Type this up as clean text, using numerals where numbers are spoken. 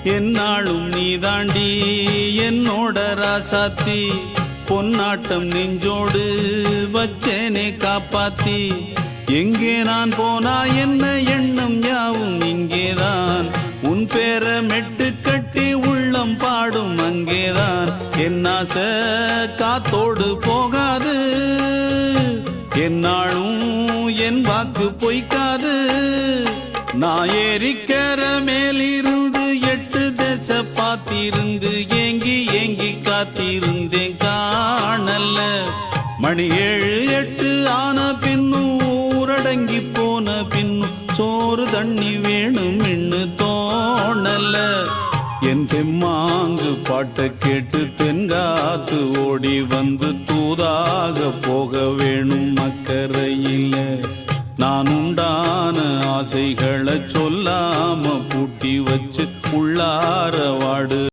என்னாலும் நீதாண்டி என்னோட ராசாத்தி பொன்னாட்டம் நெஞ்சோடு வச்சேனே காப்பாத்தி எங்கே நான் போனா என்ன எண்ணம் யாவும் இங்கேதான் உன் பேர மெட்டு கட்டி உள்ளம் பாடும் அங்கேதான் என்னாச காத்தோடு போகாது என்னாலும் என் வாக்கு பொய்க்காது நான் ஏறிக்கர மேலிருந்து 8 தேச பார்த்திருந்து ஏங்கி ஏங்கி காத்திருந்தேன் காணல்ல மணி 7 8 ஆன பின்னும் ஊரடங்கி போன பின்னும் சோறு தண்ணி வேணும் இன்னு தோணல்ல என் தெம்மாங்கு பாட்டை கேட்டு தென்காத்து ஓடி வந்து தூதாக போக வேணும் அக்கறையில நான் உண்டான ஆசைகளை சொல்லாம பூட்டி வச்சு உள்ளார